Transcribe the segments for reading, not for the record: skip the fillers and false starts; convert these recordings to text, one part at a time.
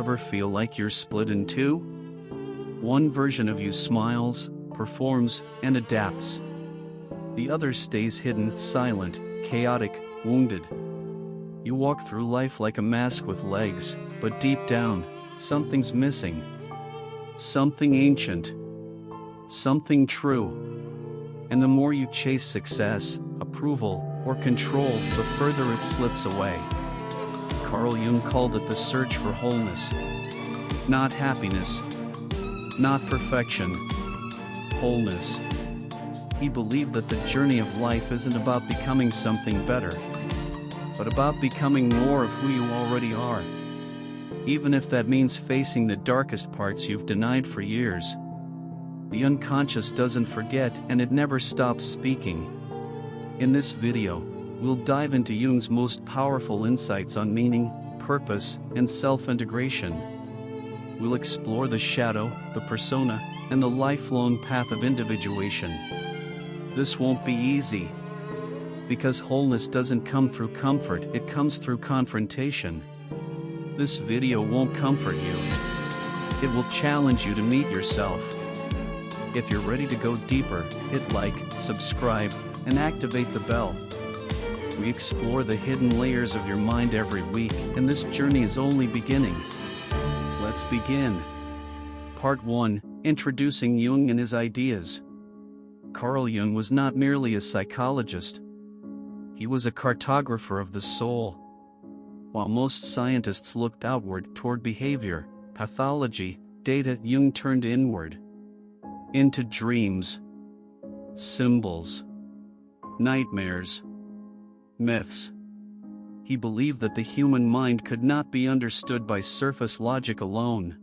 ever feel like you're split in two? One version of you smiles, performs, and adapts. The other stays hidden, silent, chaotic, wounded. You walk through life like a mask with legs, but deep down, something's missing. Something ancient. Something true. And the more you chase success, approval, or control, the further it slips away. Carl Jung called it the search for wholeness. Not happiness. Not perfection. Wholeness. He believed that the journey of life isn't about becoming something better, but about becoming more of who you already are. Even if that means facing the darkest parts you've denied for years. The unconscious doesn't forget, and it never stops speaking. In this video, we'll dive into Jung's most powerful insights on meaning, purpose, and self-integration. We'll explore the shadow, the persona, and the lifelong path of individuation. This won't be easy. Because wholeness doesn't come through comfort, it comes through confrontation. This video won't comfort you. It will challenge you to meet yourself. If you're ready to go deeper, hit like, subscribe, and activate the bell. We explore the hidden layers of your mind every week, and this journey is only beginning. Let's begin. Part 1: Introducing Jung and his ideas. Carl Jung was not merely a psychologist. He was a cartographer of the soul. While most scientists looked outward toward behavior, pathology, data, Jung turned inward. Into dreams, symbols, nightmares, myths. He believed that the human mind could not be understood by surface logic alone,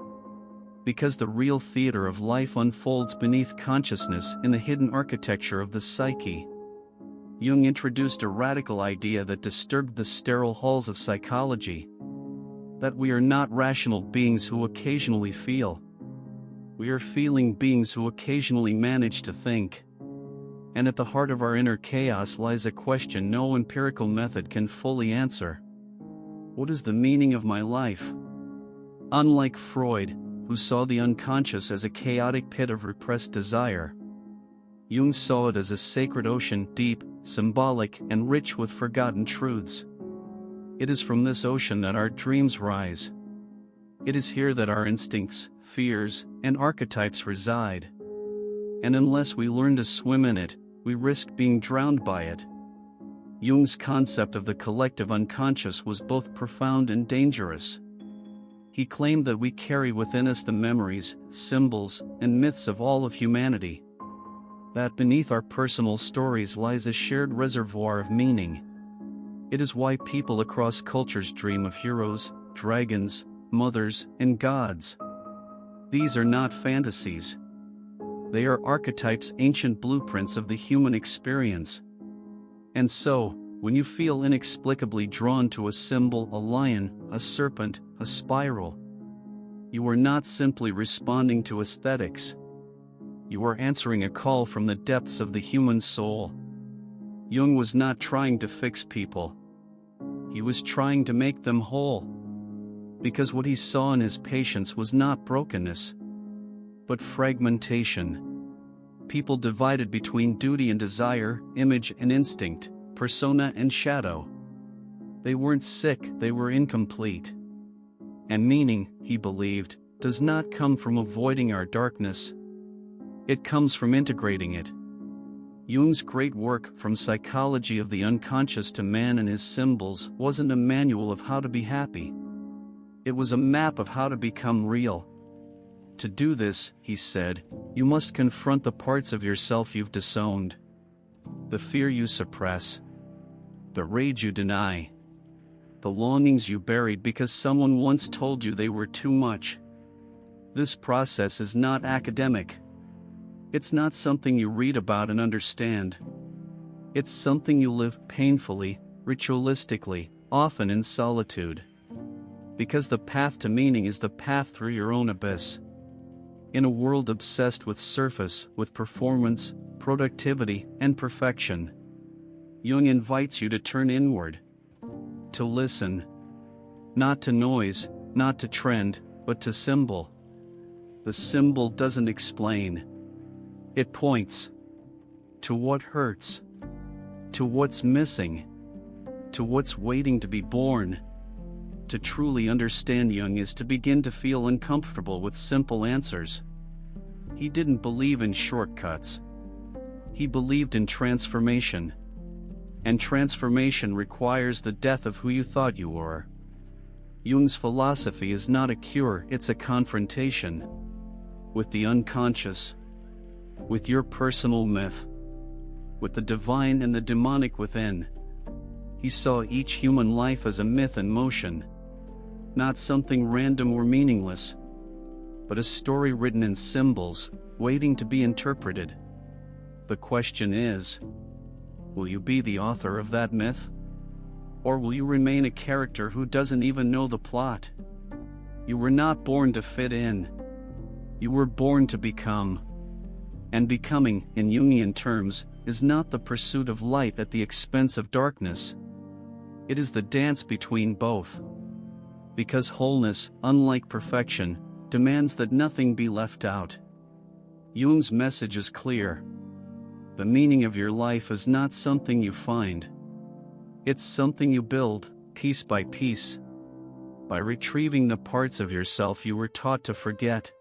because the real theater of life unfolds beneath consciousness in the hidden architecture of the psyche. Jung introduced a radical idea that disturbed the sterile halls of psychology: that we are not rational beings who occasionally feel. We are feeling beings who occasionally manage to think. And at the heart of our inner chaos lies a question no empirical method can fully answer. What is the meaning of my life? Unlike Freud, who saw the unconscious as a chaotic pit of repressed desire, Jung saw it as a sacred ocean, deep, symbolic, and rich with forgotten truths. It is from this ocean that our dreams rise. It is here that our instincts, fears, and archetypes reside. And unless we learn to swim in it, we risk being drowned by it. Jung's concept of the collective unconscious was both profound and dangerous. He claimed that we carry within us the memories, symbols, and myths of all of humanity. That beneath our personal stories lies a shared reservoir of meaning. It is why people across cultures dream of heroes, dragons, mothers, and gods. These are not fantasies. They are archetypes, ancient blueprints of the human experience. And so, when you feel inexplicably drawn to a symbol, a lion, a serpent, a spiral, you are not simply responding to aesthetics. You are answering a call from the depths of the human soul. Jung was not trying to fix people. He was trying to make them whole. Because what he saw in his patients was not brokenness, but fragmentation. People divided between duty and desire, image and instinct, persona and shadow. They weren't sick, they were incomplete. And meaning, he believed, does not come from avoiding our darkness. It comes from integrating it. Jung's great work, From Psychology of the Unconscious to Man and His Symbols, wasn't a manual of how to be happy. It was a map of how to become real. To do this, he said, you must confront the parts of yourself you've disowned. The fear you suppress. The rage you deny. The longings you buried because someone once told you they were too much. This process is not academic. It's not something you read about and understand. It's something you live painfully, ritualistically, often in solitude. Because the path to meaning is the path through your own abyss. In a world obsessed with surface, with performance, productivity, and perfection, Jung invites you to turn inward. To listen. Not to noise, not to trend, but to symbol. The symbol doesn't explain. It points to what hurts, to what's missing, to what's waiting to be born. To truly understand Jung is to begin to feel uncomfortable with simple answers. He didn't believe in shortcuts. He believed in transformation. And transformation requires the death of who you thought you were. Jung's philosophy is not a cure, it's a confrontation with the unconscious, with your personal myth, with the divine and the demonic within. He saw each human life as a myth in motion, not something random or meaningless, but a story written in symbols, waiting to be interpreted. The question is, will you be the author of that myth? Or will you remain a character who doesn't even know the plot? You were not born to fit in. You were born to become. And becoming, in Jungian terms, is not the pursuit of light at the expense of darkness. It is the dance between both. Because wholeness, unlike perfection, demands that nothing be left out. Jung's message is clear. The meaning of your life is not something you find. It's something you build, piece by piece, by retrieving the parts of yourself you were taught to forget.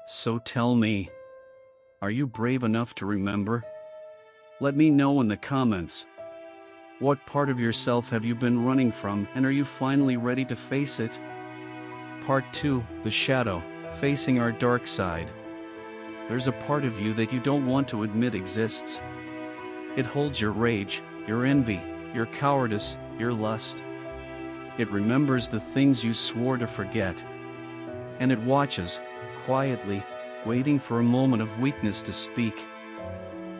So tell me, are you brave enough to remember? Let me know in the comments. What part of yourself have you been running from, and are you finally ready to face it? Part 2, The Shadow, Facing Our Dark Side. There's a part of you that you don't want to admit exists. It holds your rage, your envy, your cowardice, your lust. It remembers the things you swore to forget. And it watches, quietly, waiting for a moment of weakness to speak.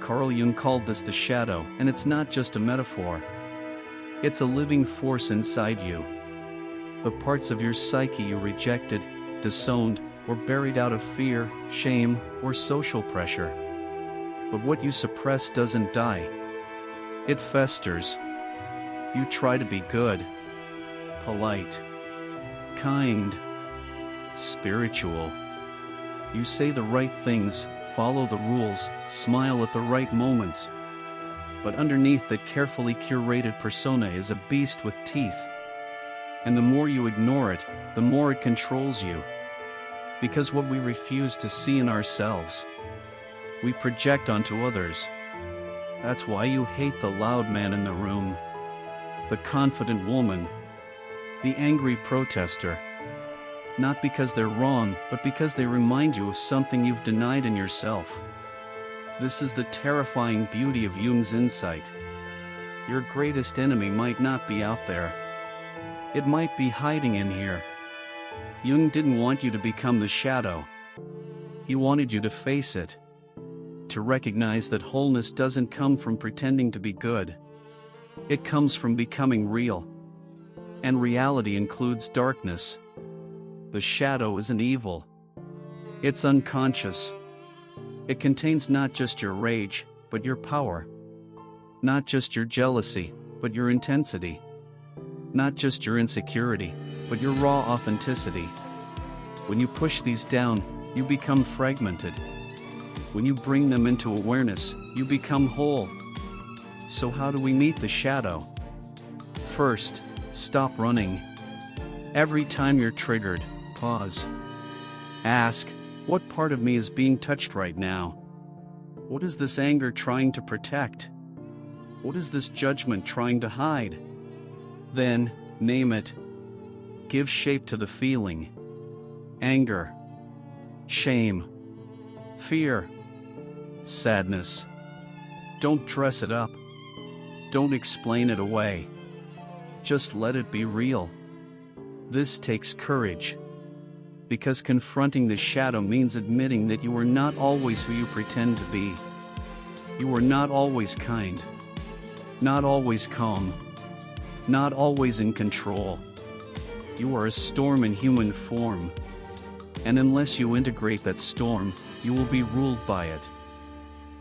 Carl Jung called this the shadow, and it's not just a metaphor. It's a living force inside you. The parts of your psyche you rejected, disowned, or buried out of fear, shame, or social pressure. But what you suppress doesn't die. It festers. You try to be good, polite, kind, spiritual. You say the right things, follow the rules, smile at the right moments. But underneath that carefully curated persona is a beast with teeth. And the more you ignore it, the more it controls you. Because what we refuse to see in ourselves, we project onto others. That's why you hate the loud man in the room, the confident woman, the angry protester. Not because they're wrong, but because they remind you of something you've denied in yourself. This is the terrifying beauty of Jung's insight. Your greatest enemy might not be out there. It might be hiding in here. Jung didn't want you to become the shadow. He wanted you to face it. To recognize that wholeness doesn't come from pretending to be good. It comes from becoming real. And reality includes darkness. The shadow isn't evil. It's unconscious. It contains not just your rage, but your power. Not just your jealousy, but your intensity. Not just your insecurity, but your raw authenticity. When you push these down, you become fragmented. When you bring them into awareness, you become whole. So how do we meet the shadow? First, stop running. Every time you're triggered, pause. Ask, what part of me is being touched right now? What is this anger trying to protect? What is this judgment trying to hide? Then, name it. Give shape to the feeling. Anger, shame, fear, sadness. Don't dress it up. Don't explain it away. Just let it be real. This takes courage. Because confronting the shadow means admitting that you are not always who you pretend to be. You are not always kind. Not always calm. Not always in control. You are a storm in human form. And unless you integrate that storm, you will be ruled by it.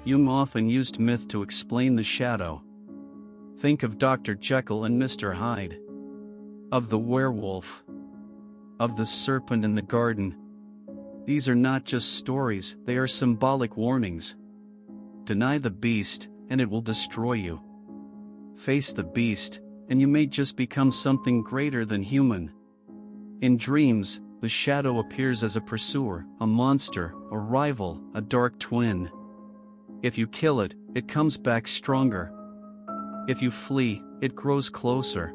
Jung often used myth to explain the shadow. Think of Dr. Jekyll and Mr. Hyde. Of the werewolf. of the serpent in the garden. These are not just stories, they are symbolic warnings. Deny the beast, and it will destroy you. Face the beast, and you may just become something greater than human. In dreams, the shadow appears as a pursuer, a monster, a rival, a dark twin. If you kill it, it comes back stronger. If you flee, it grows closer.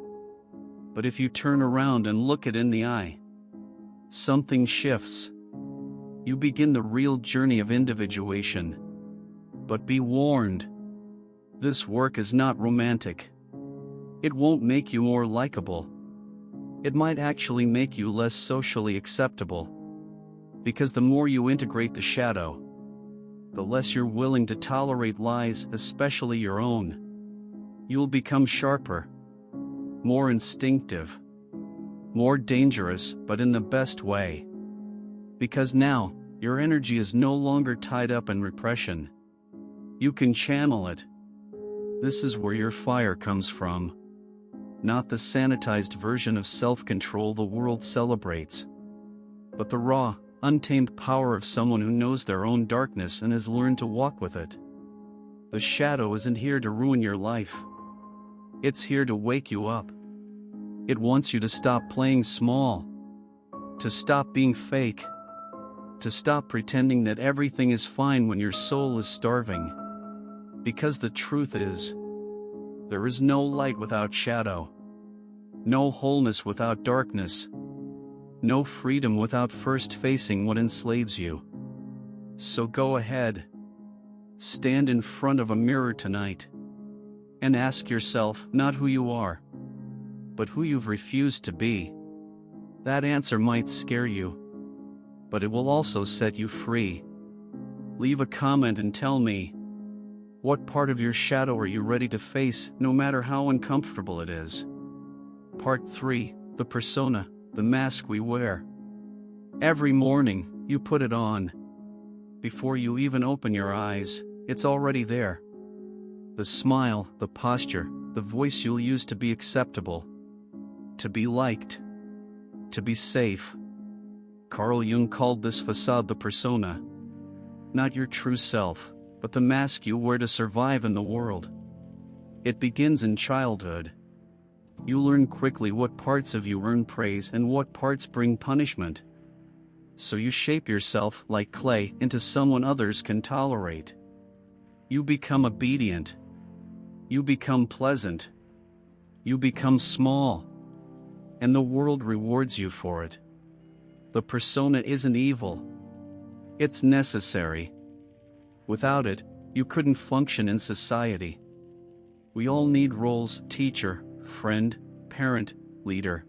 But if you turn around and look it in the eye, something shifts. You begin the real journey of individuation. But be warned. This work is not romantic. It won't make you more likable. It might actually make you less socially acceptable. Because the more you integrate the shadow, the less you're willing to tolerate lies, especially your own. You'll become sharper, more instinctive, more dangerous, but in the best way. Because now, your energy is no longer tied up in repression. You can channel it. This is where your fire comes from. Not the sanitized version of self-control the world celebrates, but the raw, untamed power of someone who knows their own darkness and has learned to walk with it. The shadow isn't here to ruin your life. It's here to wake you up. It wants you to stop playing small, to stop being fake, to stop pretending that everything is fine when your soul is starving. Because the truth is, there is no light without shadow, no wholeness without darkness, no freedom without first facing what enslaves you. So go ahead, stand in front of a mirror tonight, and ask yourself not who you are, but who you've refused to be. That answer might scare you, but it will also set you free. Leave a comment and tell me, what part of your shadow are you ready to face, no matter how uncomfortable it is? Part 3, the persona, the mask we wear. Every morning, you put it on. Before you even open your eyes, it's already there. The smile, the posture, the voice you'll use to be acceptable, to be liked, to be safe. Carl Jung called this facade the persona. Not your true self, but the mask you wear to survive in the world. It begins in childhood. You learn quickly what parts of you earn praise and what parts bring punishment. So you shape yourself like clay into someone others can tolerate. You become obedient. You become pleasant. You become small. And the world rewards you for it. The persona isn't evil. It's necessary. Without it, you couldn't function in society. We all need roles: teacher, friend, parent, leader.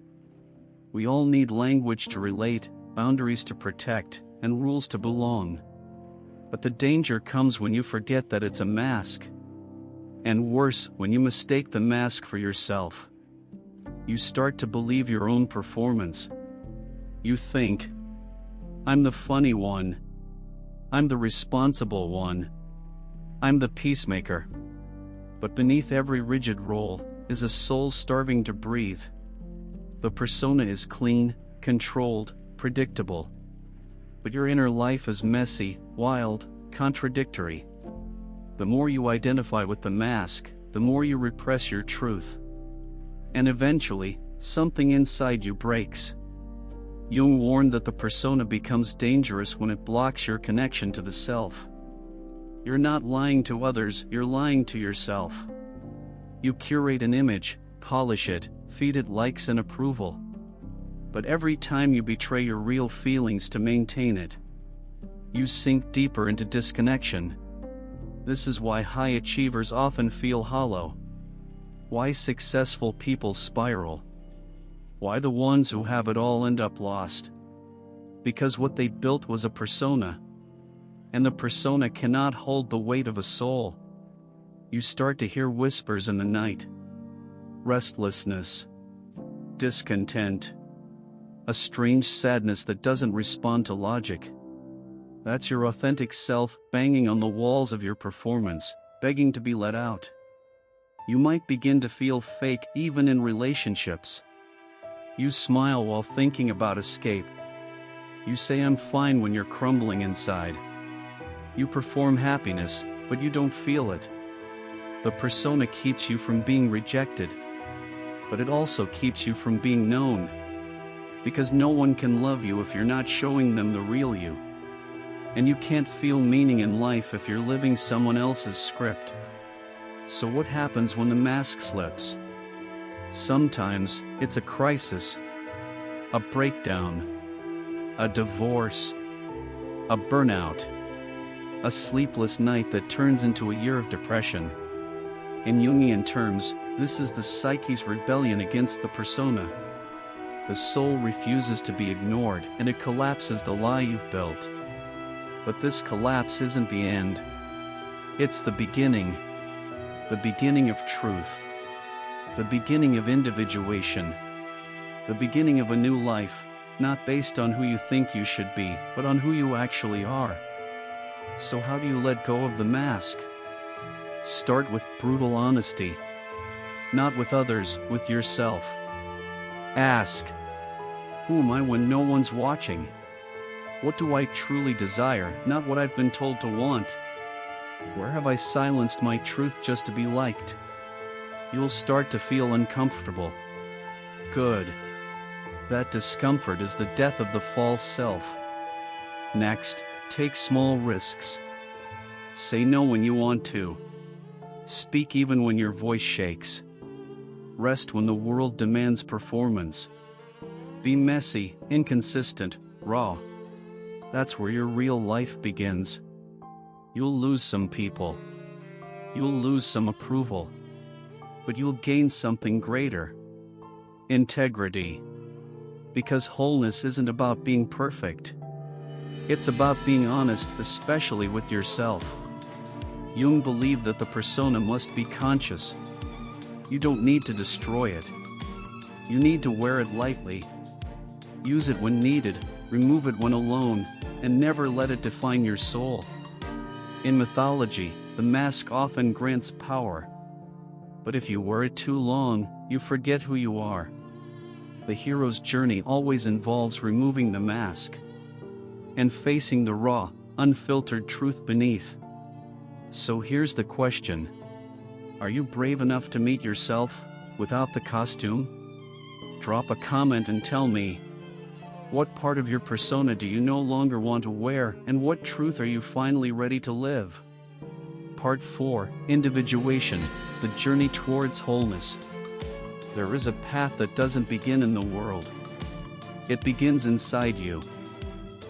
We all need language to relate, boundaries to protect, and rules to belong. But the danger comes when you forget that it's a mask. And worse, when you mistake the mask for yourself. You start to believe your own performance. You think, I'm the funny one. I'm the responsible one. I'm the peacemaker. But beneath every rigid role is a soul starving to breathe. The persona is clean, controlled, predictable. But your inner life is messy, wild, contradictory. The more you identify with the mask, the more you repress your truth. And eventually, something inside you breaks. Jung warned that the persona becomes dangerous when it blocks your connection to the self. You're not lying to others, you're lying to yourself. You curate an image, polish it, feed it likes and approval. But every time you betray your real feelings to maintain it, you sink deeper into disconnection. This is why high achievers often feel hollow. Why successful people spiral. Why the ones who have it all end up lost. Because what they built was a persona. And the persona cannot hold the weight of a soul. You start to hear whispers in the night. Restlessness. Discontent. A strange sadness that doesn't respond to logic. That's your authentic self banging on the walls of your performance, begging to be let out. You might begin to feel fake even in relationships. You smile while thinking about escape. You say I'm fine when you're crumbling inside. You perform happiness, but you don't feel it. The persona keeps you from being rejected, but it also keeps you from being known. Because no one can love you if you're not showing them the real you. And you can't feel meaning in life if you're living someone else's script. So what happens when the mask slips? Sometimes, it's a crisis, a breakdown, a divorce, a burnout, a sleepless night that turns into a year of depression. In Jungian terms, this is the psyche's rebellion against the persona. The soul refuses to be ignored and it collapses the lie you've built. But this collapse isn't the end. It's the beginning of truth, the beginning of individuation, the beginning of a new life, not based on who you think you should be, but on who you actually are. So how do you let go of the mask? Start with brutal honesty. Not with others, with yourself. Ask, who am I when no one's watching? What do I truly desire, not what I've been told to want? Where have I silenced my truth just to be liked? You'll start to feel uncomfortable. Good. That discomfort is the death of the false self. Next, take small risks. Say no when you want to. Speak even when your voice shakes. Rest when the world demands performance. Be messy, inconsistent, raw. That's where your real life begins. You'll lose some people. You'll lose some approval. But you'll gain something greater. Integrity. Because wholeness isn't about being perfect. It's about being honest, especially with yourself. Jung believed that the persona must be conscious. You don't need to destroy it. You need to wear it lightly. Use it when needed, remove it when alone, and never let it define your soul. In mythology, the mask often grants power. But if you wear it too long, you forget who you are. The hero's journey always involves removing the mask and facing the raw, unfiltered truth beneath. So here's the question. Are you brave enough to meet yourself, without the costume? Drop a comment and tell me, what part of your persona do you no longer want to wear, and what truth are you finally ready to live? Part 4, Individuation, the journey towards wholeness. There is a path that doesn't begin in the world. It begins inside you.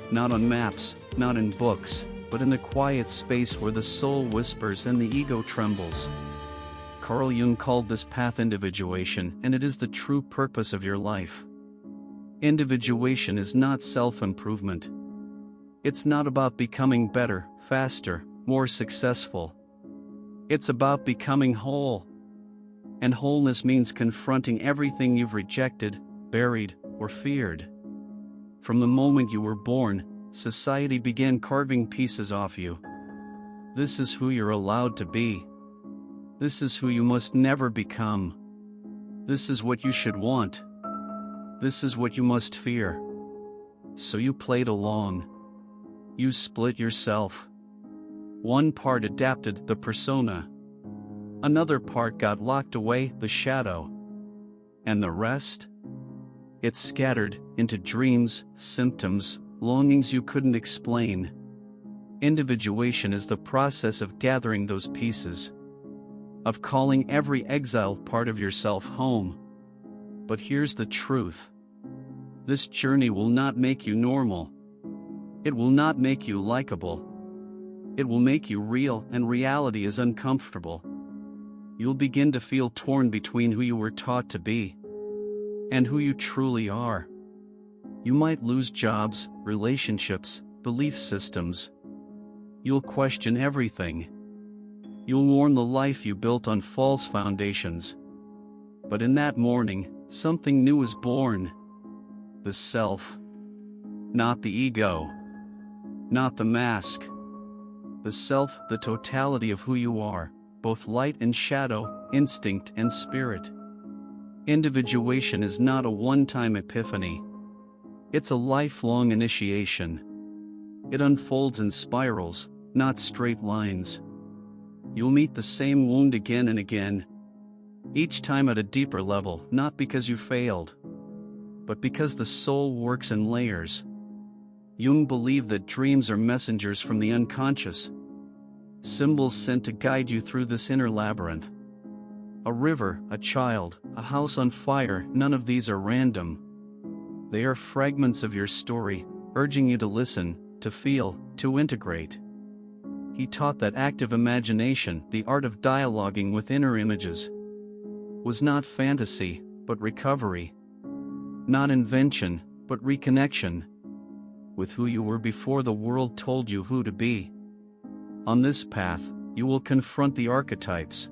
Not on maps, not in books, but in the quiet space where the soul whispers and the ego trembles. Carl Jung called this path individuation, and it is the true purpose of your life. Individuation is not self-improvement. It's not about becoming better, faster, more successful. It's about becoming whole. And wholeness means confronting everything you've rejected, buried, or feared. From the moment you were born, society began carving pieces off you. This is who you're allowed to be. This is who you must never become. This is what you should want. This is what you must fear. So you played along. You split yourself. One part adapted, the persona. Another part got locked away, the shadow. And the rest? It scattered into dreams, symptoms, longings you couldn't explain. Individuation is the process of gathering those pieces, of calling every exiled part of yourself home. But here's the truth. This journey will not make you normal. It will not make you likable. It will make you real, and reality is uncomfortable. You'll begin to feel torn between who you were taught to be and who you truly are. You might lose jobs, relationships, belief systems. You'll question everything. You'll mourn the life you built on false foundations. But in that morning, something new is born. The self. Not the ego. Not the mask. The self, the totality of who you are, both light and shadow, instinct and spirit. Individuation is not a one-time epiphany. It's a lifelong initiation. It unfolds in spirals, not straight lines. You'll meet the same wound again and again, each time at a deeper level, not because you failed, but because the soul works in layers. Jung believed that dreams are messengers from the unconscious, symbols sent to guide you through this inner labyrinth. A river, a child, a house on fire, none of these are random. They are fragments of your story, urging you to listen, to feel, to integrate. He taught that active imagination, the art of dialoguing with inner images, was not fantasy, but recovery. Not invention, but reconnection with who you were before the world told you who to be. On this path, you will confront the archetypes: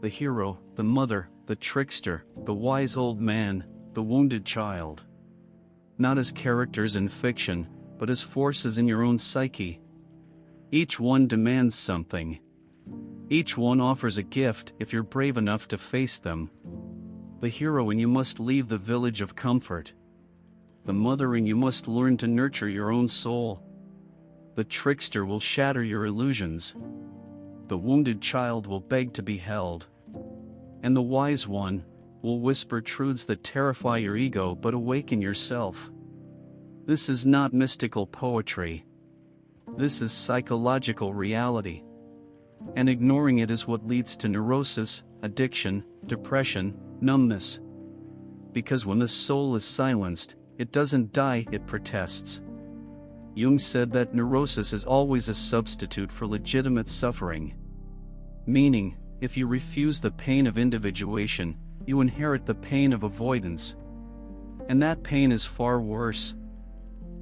the hero, the mother, the trickster, the wise old man, the wounded child. Not as characters in fiction, but as forces in your own psyche. Each one demands something. Each one offers a gift if you're brave enough to face them. The hero in you must leave the village of comfort. The mother in you must learn to nurture your own soul. The trickster will shatter your illusions. The wounded child will beg to be held. And the wise one will whisper truths that terrify your ego but awaken yourself. This is not mystical poetry. This is psychological reality. And ignoring it is what leads to neurosis, addiction, depression, numbness. Because when the soul is silenced, it doesn't die, it protests. Jung said that neurosis is always a substitute for legitimate suffering. Meaning, if you refuse the pain of individuation, you inherit the pain of avoidance. And that pain is far worse.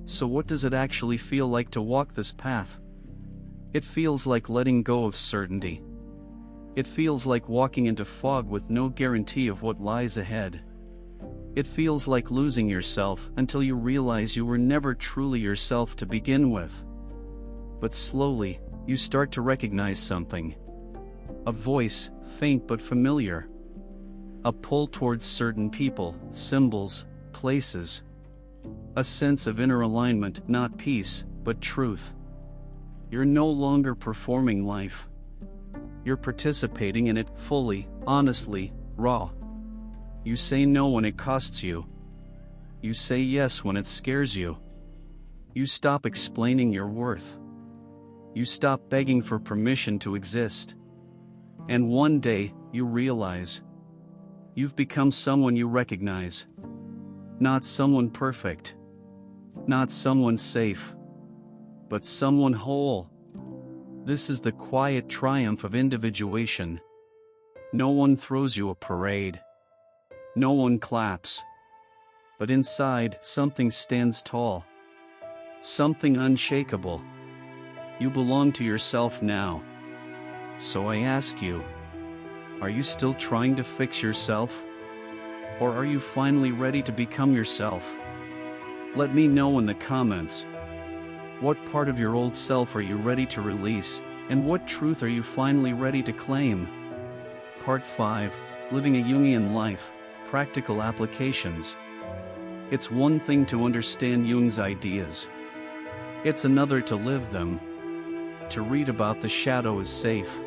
So what does it actually feel like to walk this path? It feels like letting go of certainty. It feels like walking into fog with no guarantee of what lies ahead. It feels like losing yourself until you realize you were never truly yourself to begin with. But slowly, you start to recognize something. A voice, faint but familiar. A pull towards certain people, symbols, places. A sense of inner alignment, not peace, but truth. You're no longer performing life. You're participating in it fully, honestly, raw. You say no when it costs you. You say yes when it scares you. You stop explaining your worth. You stop begging for permission to exist. And one day, you realize you've become someone you recognize. Not someone perfect. Not someone safe. But someone whole. This is the quiet triumph of individuation. No one throws you a parade. No one claps. But inside, something stands tall. Something unshakable. You belong to yourself now. So I ask you, are you still trying to fix yourself? Or are you finally ready to become yourself? Let me know in the comments. What part of your old self are you ready to release, and what truth are you finally ready to claim? Part 5, Living a Jungian Life, Practical Applications. It's one thing to understand Jung's ideas. It's another to live them. To read about the shadow is safe.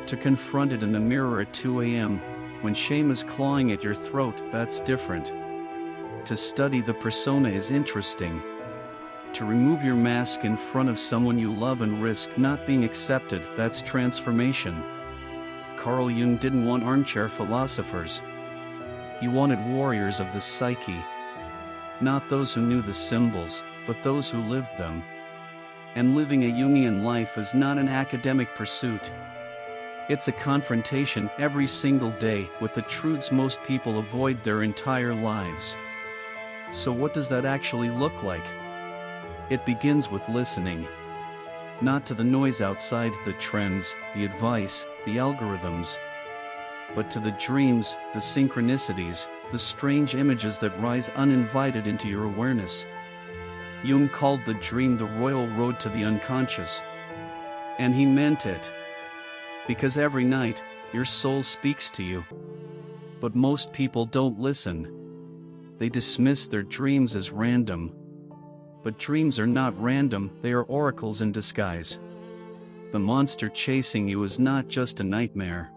To confront it in the mirror at 2 a.m., when shame is clawing at your throat, that's different. To study the persona is interesting. To remove your mask in front of someone you love and risk not being accepted, that's transformation. Carl Jung didn't want armchair philosophers. He wanted warriors of the psyche. Not those who knew the symbols, but those who lived them. And living a Jungian life is not an academic pursuit. It's a confrontation every single day with the truths most people avoid their entire lives. So what does that actually look like? It begins with listening. Not to the noise outside, the trends, the advice, the algorithms, but to the dreams, the synchronicities, the strange images that rise uninvited into your awareness. Jung called the dream the royal road to the unconscious. And he meant it. Because every night, your soul speaks to you. But most people don't listen. They dismiss their dreams as random. But dreams are not random, they are oracles in disguise. The monster chasing you is not just a nightmare.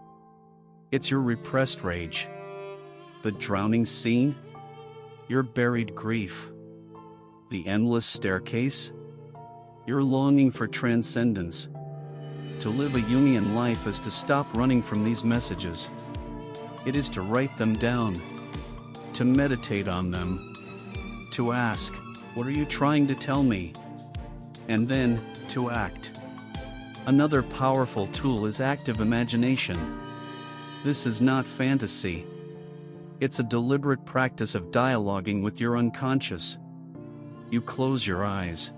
It's your repressed rage. The drowning scene? Your buried grief. The endless staircase? Your longing for transcendence. To live a Jungian life is to stop running from these messages. It is to write them down, to meditate on them, to ask, "What are you trying to tell me?" And then, to act. Another powerful tool is active imagination. This is not fantasy. It's a deliberate practice of dialoguing with your unconscious. You close your eyes.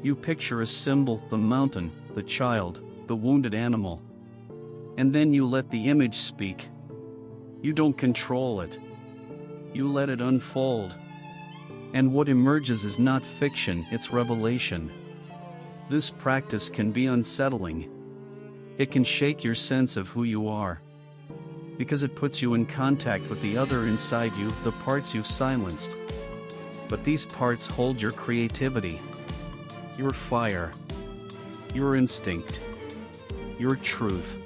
You picture a symbol, the mountain, the child, the wounded animal. And then you let the image speak. You don't control it. You let it unfold. And what emerges is not fiction, it's revelation. This practice can be unsettling. It can shake your sense of who you are. Because it puts you in contact with the other inside you, the parts you've silenced. But these parts hold your creativity, your fire, your instinct, your truth.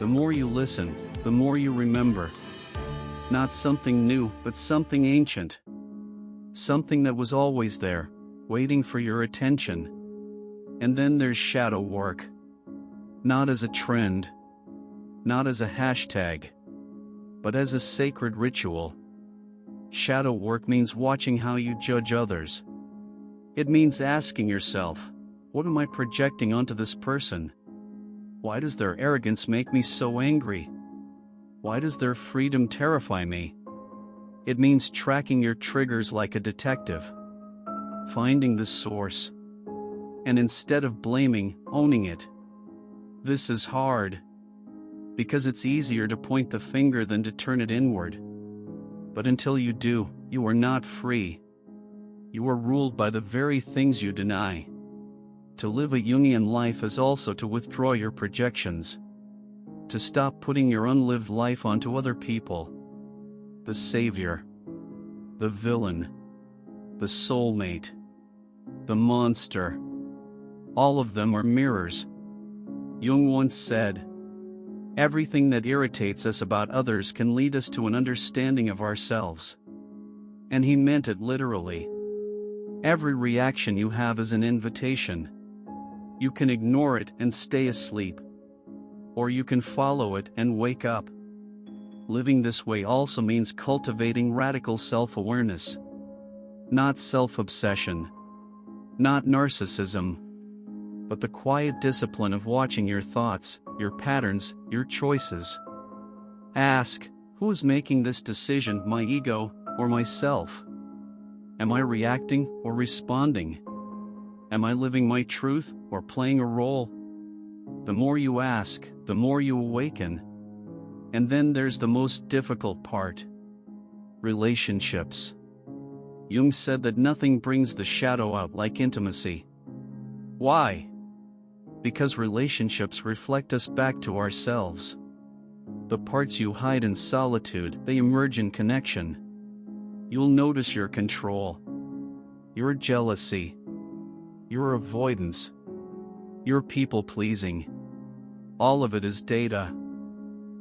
The more you listen, the more you remember. Not something new, but something ancient. Something that was always there, waiting for your attention. And then there's shadow work. Not as a trend, not as a hashtag, but as a sacred ritual. Shadow work means watching how you judge others. It means asking yourself, what am I projecting onto this person? Why does their arrogance make me so angry? Why does their freedom terrify me? It means tracking your triggers like a detective. Finding the source. And instead of blaming, owning it. This is hard. Because it's easier to point the finger than to turn it inward. But until you do, you are not free. You are ruled by the very things you deny. To live a Jungian life is also to withdraw your projections. To stop putting your unlived life onto other people. The savior. The villain. The soulmate. The monster. All of them are mirrors. Jung once said, "Everything that irritates us about others can lead us to an understanding of ourselves." And he meant it literally. Every reaction you have is an invitation. You can ignore it and stay asleep. Or you can follow it and wake up. Living this way also means cultivating radical self-awareness. Not self-obsession. Not narcissism. But the quiet discipline of watching your thoughts, your patterns, your choices. Ask, who is making this decision, my ego or myself? Am I reacting or responding? Am I living my truth or playing a role? The more you ask, the more you awaken. And then there's the most difficult part. Relationships. Jung said that nothing brings the shadow out like intimacy. Why? Because relationships reflect us back to ourselves. The parts you hide in solitude, they emerge in connection. You'll notice your control, your jealousy, your avoidance, your people-pleasing. All of it is data.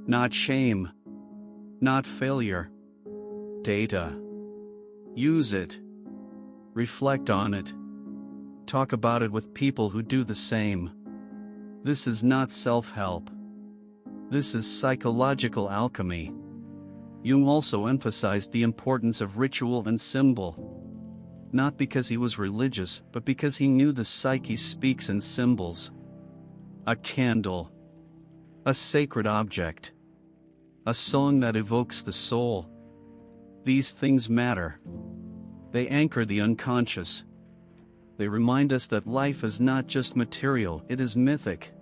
Not shame. Not failure. Data. Use it. Reflect on it. Talk about it with people who do the same. This is not self-help. This is psychological alchemy. Jung also emphasized the importance of ritual and symbol. Not because he was religious, but because he knew the psyche speaks in symbols. A candle. A sacred object. A song that evokes the soul. These things matter. They anchor the unconscious. They remind us that life is not just material, it is mythic.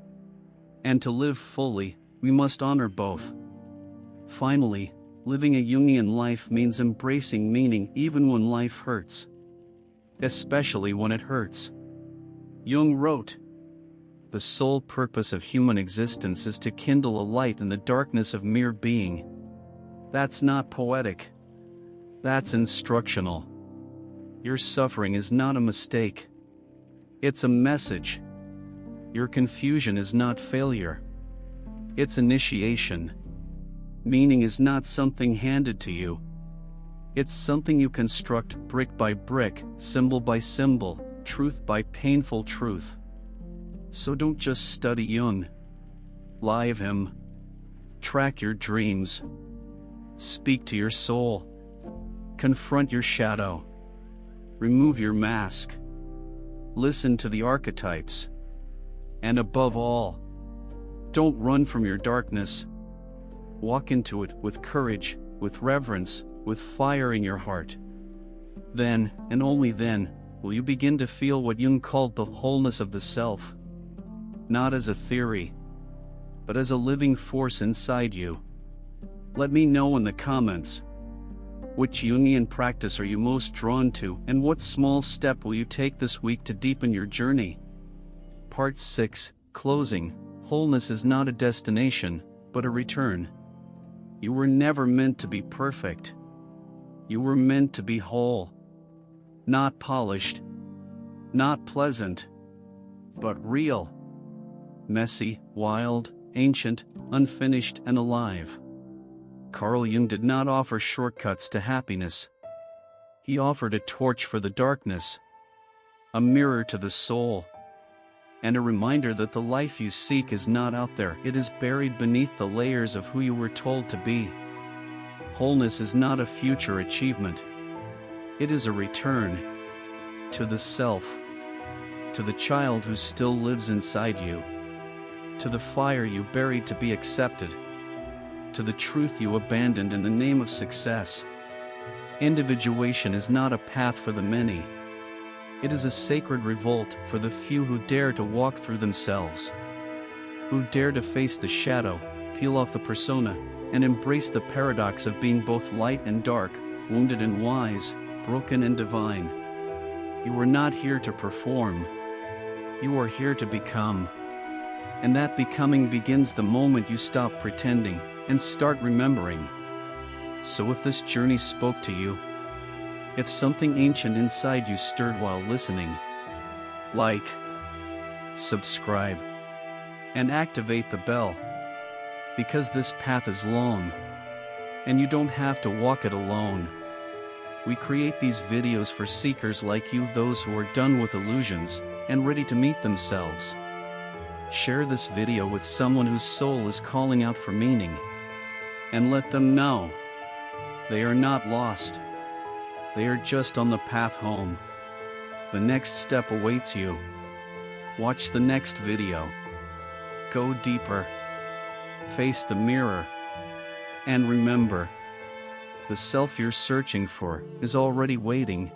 And to live fully, we must honor both. Finally, living a Jungian life means embracing meaning even when life hurts. Especially when it hurts. Jung wrote, "The sole purpose of human existence is to kindle a light in the darkness of mere being. That's not poetic. That's instructional. Your suffering is not a mistake. It's a message. Your confusion is not failure. It's initiation. Meaning is not something handed to you. It's something you construct brick by brick, symbol by symbol, truth by painful truth. So don't just study Jung. Live him. Track your dreams. Speak to your soul. Confront your shadow. Remove your mask. Listen to the archetypes. And above all, don't run from your darkness. Walk into it with courage, with reverence, with fire in your heart. Then, and only then, will you begin to feel what Jung called the wholeness of the self. Not as a theory, but as a living force inside you. Let me know in the comments. Which Jungian practice are you most drawn to, and what small step will you take this week to deepen your journey? Part 6, Closing. Wholeness is not a destination, but a return. You were never meant to be perfect. You were meant to be whole. Not polished. Not pleasant. But real. Messy, wild, ancient, unfinished, and alive. Carl Jung did not offer shortcuts to happiness. He offered a torch for the darkness, a mirror to the soul, and a reminder that the life you seek is not out there, it is buried beneath the layers of who you were told to be. Wholeness is not a future achievement. It is a return to the self, to the child who still lives inside you, to the fire you buried to be accepted, to the truth you abandoned in the name of success. Individuation is not a path for the many. It is a sacred revolt for the few who dare to walk through themselves, who dare to face the shadow, peel off the persona, and embrace the paradox of being both light and dark, wounded and wise, broken and divine. You are not here to perform. You are here to become. And that becoming begins the moment you stop pretending and start remembering. So if this journey spoke to you, if something ancient inside you stirred while listening, like, subscribe, and activate the bell. Because this path is long, and you don't have to walk it alone. We create these videos for seekers like you, those who are done with illusions and ready to meet themselves. Share this video with someone whose soul is calling out for meaning, and let them know they are not lost. They are just on the path home. The next step awaits you. Watch the next video. Go deeper. Face the mirror. And remember, the self you're searching for is already waiting.